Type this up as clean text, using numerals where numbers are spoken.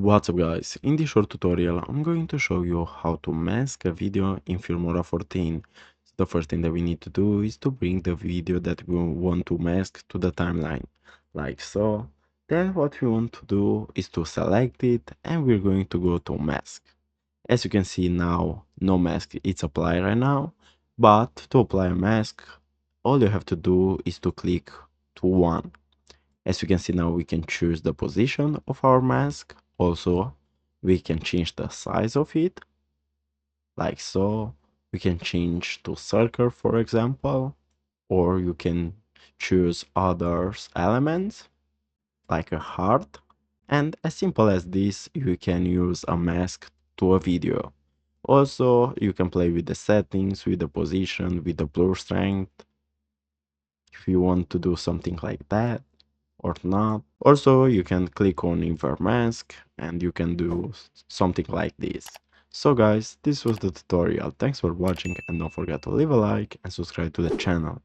What's up guys, in this short tutorial I'm going to show you how to mask a video in Filmora 14. So the first thing that we need to do is to bring the video that we want to mask to the timeline, like so. Then what we want to do is to select it and we're going to go to mask. As you can see now, no mask is applied right now, but to apply a mask, all you have to do is to click to 1. As you can see now, we can choose the position of our mask. Also, we can change the size of it, like so. We can change to circle, for example, or you can choose other elements, like a heart. And as simple as this, you can use a mask to a video. Also, you can play with the settings, with the position, with the blur strength, if you want to do something like that or not. Also, you can click on invert mask and you can do something like this. So guys, this was the tutorial. Thanks for watching and don't forget to leave a like and subscribe to the channel.